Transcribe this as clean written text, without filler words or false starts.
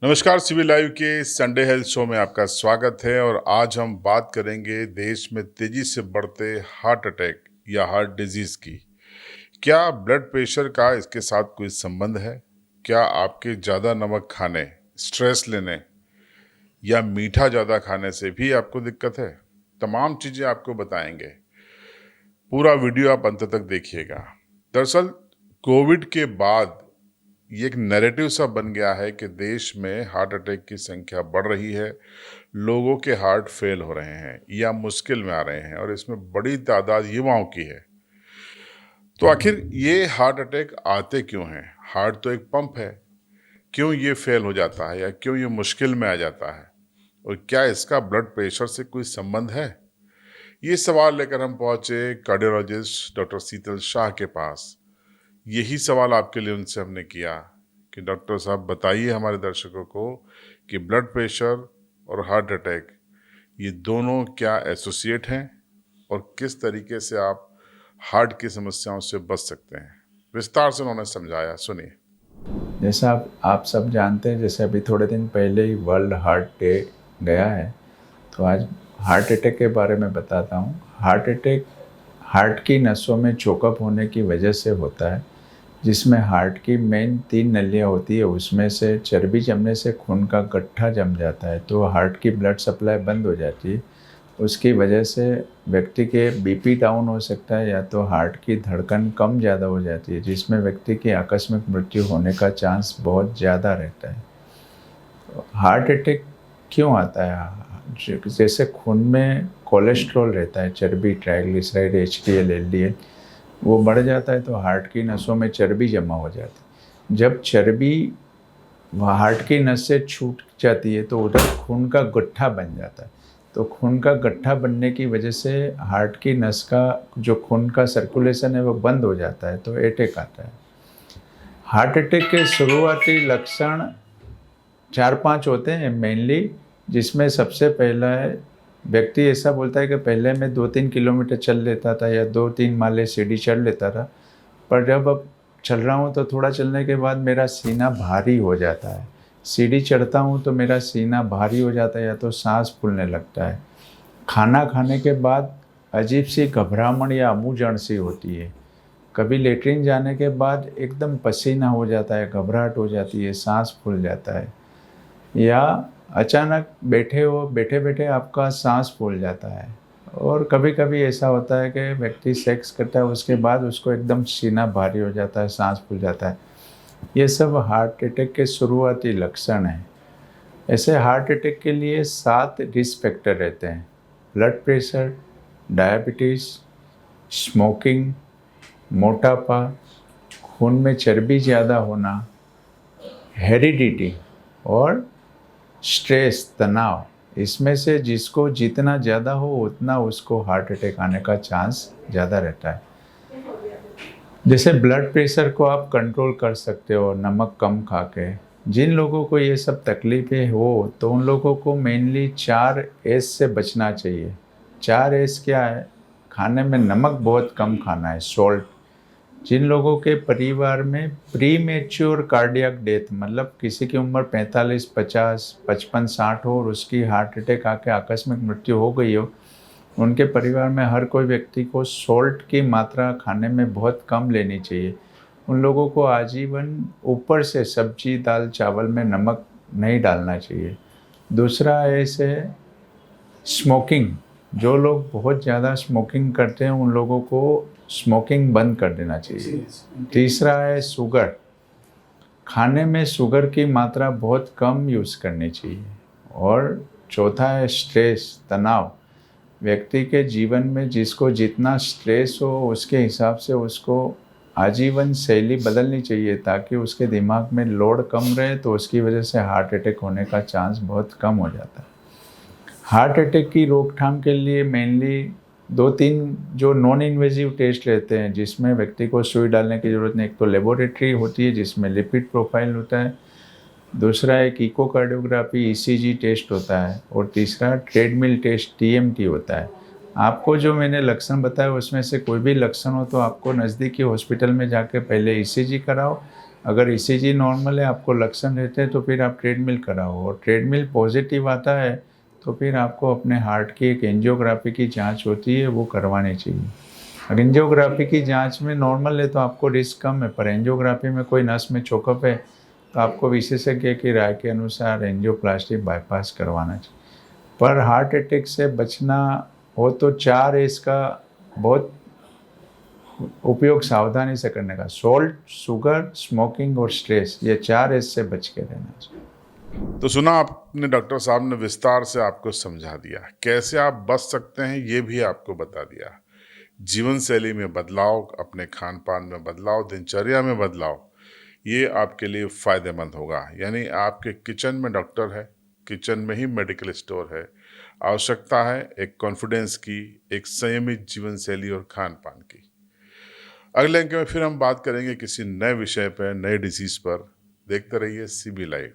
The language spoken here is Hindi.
नमस्कार, सिविल लाइव के संडे हेल्थ शो में आपका स्वागत है। और आज हम बात करेंगे देश में तेजी से बढ़ते हार्ट अटैक या हार्ट डिजीज की। क्या ब्लड प्रेशर का इसके साथ कोई संबंध है? क्या आपके ज़्यादा नमक खाने, स्ट्रेस लेने या मीठा ज़्यादा खाने से भी आपको दिक्कत है? तमाम चीज़ें आपको बताएंगे। पूरा वीडियो आप अंत तक देखिएगा। दरअसल कोविड के बाद ये एक नैरेटिव सा बन गया है कि देश में हार्ट अटैक की संख्या बढ़ रही है, लोगों के हार्ट फेल हो रहे हैं या मुश्किल में आ रहे हैं, और इसमें बड़ी तादाद युवाओं की है। तो आखिर ये हार्ट अटैक आते क्यों हैं? हार्ट तो एक पंप है, क्यों ये फेल हो जाता है या क्यों ये मुश्किल में आ जाता है? और क्या इसका ब्लड प्रेशर से कोई संबंध है? ये सवाल लेकर हम पहुंचे कार्डियोलॉजिस्ट डॉक्टर शीतल शाह के पास। यही सवाल आपके लिए उनसे हमने किया कि डॉक्टर साहब बताइए हमारे दर्शकों को कि ब्लड प्रेशर और हार्ट अटैक ये दोनों क्या एसोसिएट हैं और किस तरीके से आप हार्ट की समस्याओं से बच सकते हैं। विस्तार से उन्होंने समझाया, सुनिए। जैसा आप सब जानते हैं, जैसे अभी थोड़े दिन पहले ही वर्ल्ड हार्ट डे गया है, तो आज हार्ट अटैक के बारे में बताता हूँ। हार्ट अटैक हार्ट की नसों में चोकअप होने की वजह से होता है, जिसमें हार्ट की मेन 3 नलियाँ होती है, उसमें से चर्बी जमने से खून का गट्ठा जम जाता है, तो हार्ट की ब्लड सप्लाई बंद हो जाती है। उसकी वजह से व्यक्ति के बीपी डाउन हो सकता है, या तो हार्ट की धड़कन कम ज़्यादा हो जाती है, जिसमें व्यक्ति की आकस्मिक मृत्यु होने का चांस बहुत ज़्यादा रहता है। हार्ट अटैक क्यों आता है? जैसे खून में कोलेस्ट्रॉल रहता है, चर्बी, ट्राइग्लिसराइड, एचडीएल, एलडीएल, वो बढ़ जाता है तो हार्ट की नसों में चर्बी जमा हो जाती है। जब चर्बी हार्ट की नस से छूट जाती है तो उधर खून का गट्ठा बन जाता है। तो खून का गट्ठा बनने की वजह से हार्ट की नस का जो खून का सर्कुलेशन है वो बंद हो जाता है, तो अटैक आता है। हार्ट अटैक के शुरुआती लक्षण 4-5 होते हैं मेनली, जिसमें सबसे पहला है, व्यक्ति ऐसा बोलता है कि पहले मैं 2-3 किलोमीटर चल लेता था या 2-3 माले सीढ़ी चढ़ लेता था, पर जब अब चल रहा हूँ तो थोड़ा चलने के बाद मेरा सीना भारी हो जाता है। सीढ़ी चढ़ता हूँ तो मेरा सीना भारी हो जाता है, या तो सांस फूलने लगता है। खाना खाने के बाद अजीब सी घबराहट या अबूझन सी होती है। कभी लेटरिन जाने के बाद एकदम पसीना हो जाता है, घबराहट हो जाती है, सांस फूल जाता है। या अचानक बैठे बैठे आपका सांस फूल जाता है। और कभी कभी ऐसा होता है कि व्यक्ति सेक्स करता है, उसके बाद उसको एकदम सीना भारी हो जाता है, सांस फूल जाता है। ये सब हार्ट अटैक के शुरुआती लक्षण हैं। ऐसे हार्ट अटैक के लिए 7 रिस्क फैक्टर रहते हैं: ब्लड प्रेशर, डायबिटीज़, स्मोकिंग, मोटापा, खून में चर्बी ज़्यादा होना, हेरिडिटी और स्ट्रेस, तनाव। इसमें से जिसको जितना ज़्यादा हो उतना उसको हार्ट अटैक आने का चांस ज़्यादा रहता है। जैसे ब्लड प्रेशर को आप कंट्रोल कर सकते हो नमक कम खा के। जिन लोगों को ये सब तकलीफ़ें हो तो उन लोगों को मेनली 4 एस से बचना चाहिए। 4 एस क्या है? खाने में नमक बहुत कम खाना है, सॉल्ट। जिन लोगों के परिवार में प्री मैच्योर कार्डियक डेथ, मतलब किसी की उम्र 45, 50, 55, 60 हो और उसकी हार्ट अटैक आके आकस्मिक मृत्यु हो गई हो, उनके परिवार में हर कोई व्यक्ति को सॉल्ट की मात्रा खाने में बहुत कम लेनी चाहिए। उन लोगों को आजीवन ऊपर से सब्जी, दाल, चावल में नमक नहीं डालना चाहिए। दूसरा ऐसे स्मोकिंग। जो लोग बहुत ज़्यादा स्मोकिंग करते हैं उन लोगों को स्मोकिंग बंद कर देना चाहिए। तीसरा है शुगर। खाने में शुगर की मात्रा बहुत कम यूज़ करनी चाहिए। और चौथा है स्ट्रेस, तनाव। व्यक्ति के जीवन में जिसको जितना स्ट्रेस हो उसके हिसाब से उसको आजीवन शैली बदलनी चाहिए, ताकि उसके दिमाग में लोड कम रहे, तो उसकी वजह से हार्ट अटैक होने का चांस बहुत कम हो जाता है। हार्ट अटैक की रोकथाम के लिए मेनली 2-3 जो नॉन इन्वेजिव टेस्ट रहते हैं, जिसमें व्यक्ति को सुई डालने की ज़रूरत नहीं। एक तो लेबोरेटरी होती है जिसमें लिपिड प्रोफाइल होता है, दूसरा एक इकोकार्डियोग्राफी ईसीजी टेस्ट होता है, और तीसरा ट्रेडमिल टेस्ट टीएमटी होता है। आपको जो मैंने लक्षण बताया उसमें से कोई भी लक्षण हो तो आपको नज़दीकी हॉस्पिटल में जाके पहले ईसीजी कराओ, अगर ईसीजी नॉर्मल है, आपको लक्षण रहते हैं, तो फिर आप ट्रेडमिल कराओ, और ट्रेडमिल पॉजिटिव आता है तो फिर आपको अपने हार्ट की एक एंजियोग्राफी की जांच होती है, वो करवानी चाहिए। अगर एंजियोग्राफी की जांच में नॉर्मल है तो आपको रिस्क कम है, पर एंजियोग्राफी में कोई नस में चोकअप है तो आपको विशेषज्ञ की राय के अनुसार एंजियोप्लास्टी बाईपास करवाना चाहिए। पर हार्ट अटैक से बचना हो तो 4 एस का बहुत उपयोग सावधानी से करने का। सॉल्ट, शुगर, स्मोकिंग और स्ट्रेस, ये 4 एस से बच के रहना चाहिए। तो सुना आपने, डॉक्टर साहब ने विस्तार से आपको समझा दिया कैसे आप बच सकते हैं, ये भी आपको बता दिया। जीवन शैली में बदलाव, अपने खान पान में बदलाव, दिनचर्या में बदलाव, ये आपके लिए फ़ायदेमंद होगा। यानी आपके किचन में डॉक्टर है, किचन में ही मेडिकल स्टोर है। आवश्यकता है एक कॉन्फिडेंस की, एक संयमित जीवन शैली और खान पान की। अगले अंक में फिर हम बात करेंगे किसी नए विषय पर, नए डिजीज़ पर। देखते रहिए CB लाइव।